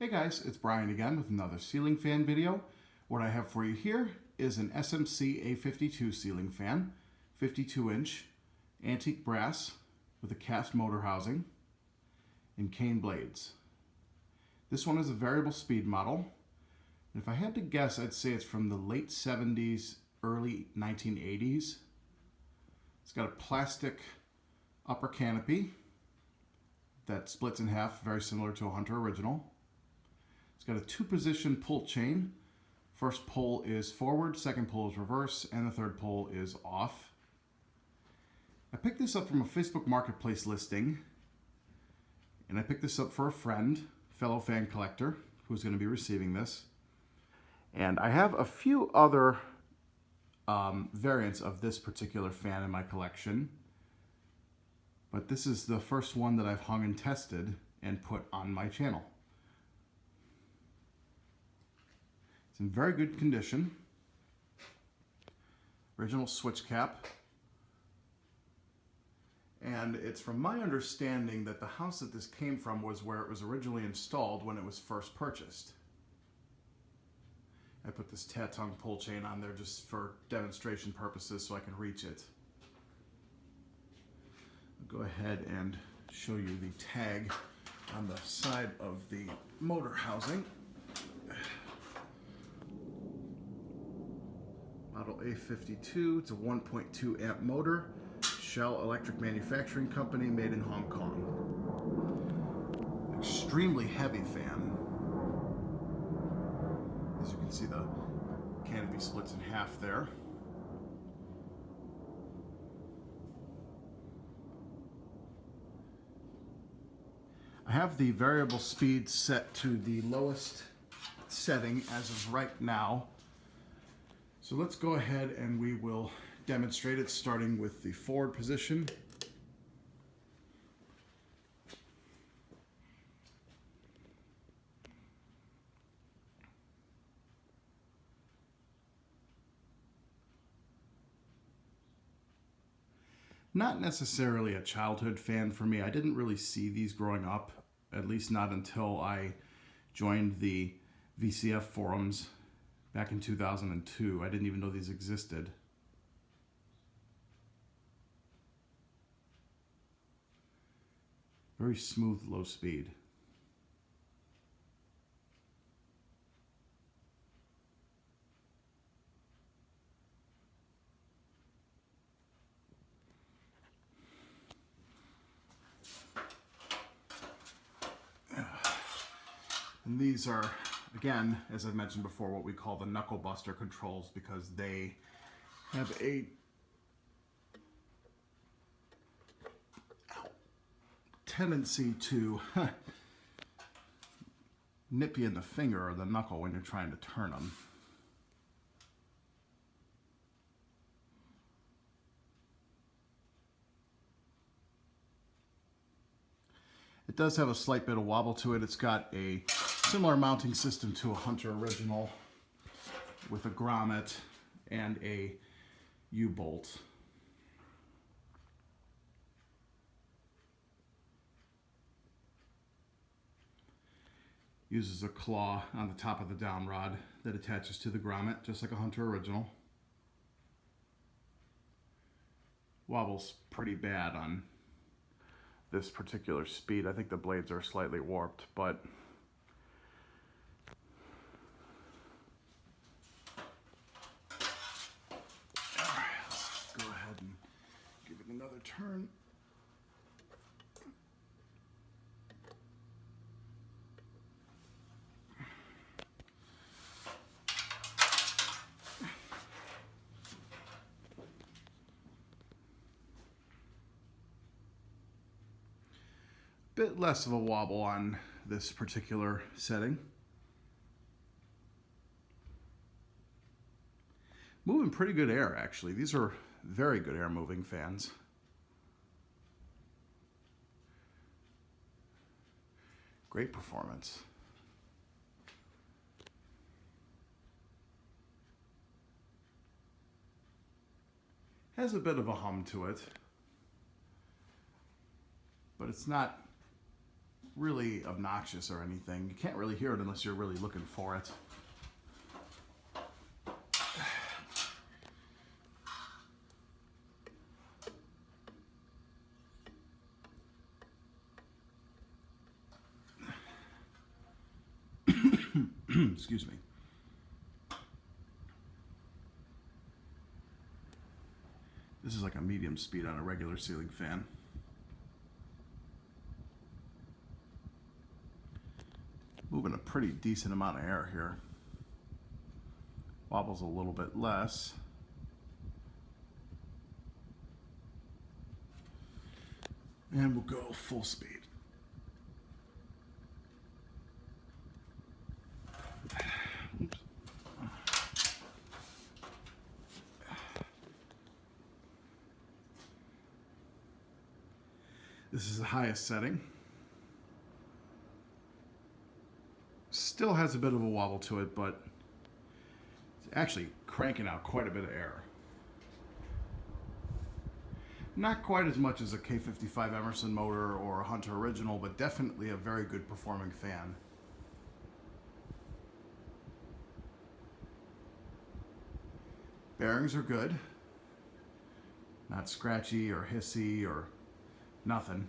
Hey guys, it's Brian again with another ceiling fan video. What I have for you here is an SMC A52 ceiling fan, 52-inch, antique brass with a cast motor housing and cane blades. This one is a variable speed model. And if I had to guess, I'd say it's from the late 70s, early 1980s. It's got a plastic upper canopy that splits in half, very similar to a Hunter original. It's got a two-position pull chain. First pull is forward, second pull is reverse, and the third pull is off. I picked this up from a Facebook Marketplace listing, and I picked this up for a friend, fellow fan collector, who's going to be receiving this. And I have a few other variants of this particular fan in my collection, but this is the first one that I've hung and tested and put on my channel. It's in very good condition. Original switch cap. And it's from my understanding that the house that this came from was where it was originally installed when it was first purchased. I put this Tatung pull chain on there just for demonstration purposes so I can reach it. I'll go ahead and show you the tag on the side of the motor housing. Model A52, it's a 1.2 amp motor, Shell Electric Manufacturing Company, made in Hong Kong. Extremely heavy fan. As you can see, the canopy splits in half there. I have the variable speed set to the lowest setting as of right now. So let's go ahead and we will demonstrate it, starting with the forward position. Not necessarily a childhood fan for me. I didn't really see these growing up, at least not until I joined the VCF forums back in 2002. I didn't even know these existed. Very smooth, low speed. And these are, again, as I've mentioned before, what we call the knuckle buster controls, because they have a tendency to nip you in the finger or the knuckle when you're trying to turn them. It does have a slight bit of wobble to it. It's got a similar mounting system to a Hunter original with a grommet and a U-bolt. Uses a claw on the top of the down rod that attaches to the grommet, just like a Hunter original. Wobbles pretty bad on this particular speed. I think the blades are slightly warped, but all right, let's go ahead and give it another turn. Bit less of a wobble on this particular setting. Moving pretty good air, actually. These are very good air moving fans. Great performance. Has a bit of a hum to it, but it's not really obnoxious or anything. You can't really hear it unless you're really looking for it. Excuse me. This is like a medium speed on a regular ceiling fan. Moving a pretty decent amount of air here. Wobbles a little bit less. And we'll go full speed. Oops. This is the highest setting. Still has a bit of a wobble to it, but it's actually cranking out quite a bit of air. Not quite as much as a K55 Emerson motor or a Hunter Original, but definitely a very good performing fan. Bearings are good. Not scratchy or hissy or nothing.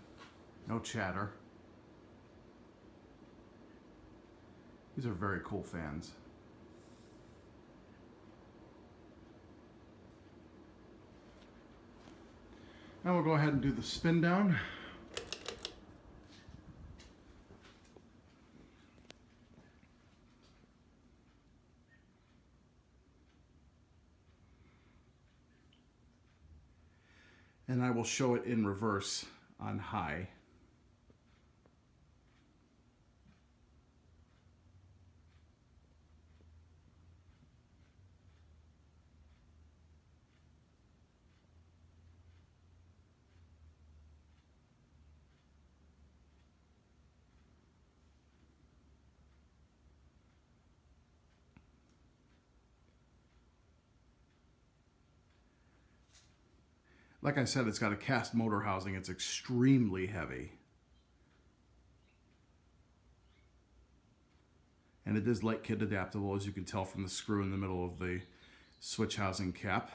No chatter. These are very cool fans. Now we'll go ahead and do the spin down. And I will show it in reverse on high. Like I said, it's got a cast motor housing. It's extremely heavy. And it is light kit adaptable, as you can tell from the screw in the middle of the switch housing cap.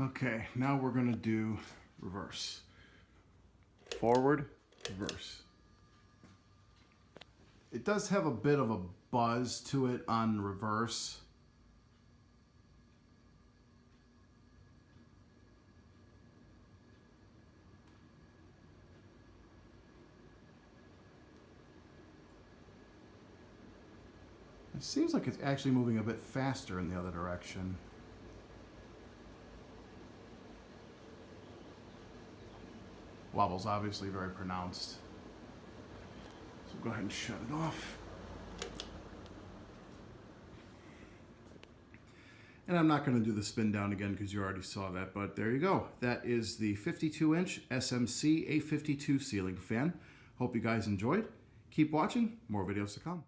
Okay, now we're going to do reverse. Forward, reverse. It does have a bit of a buzz to it on reverse. It seems like it's actually moving a bit faster in the other direction. Wobble's obviously very pronounced. So go ahead and shut it off. And I'm not going to do the spin down again because you already saw that, but there you go. That is the 52-inch SMC A52 ceiling fan. Hope you guys enjoyed. Keep watching, more videos to come.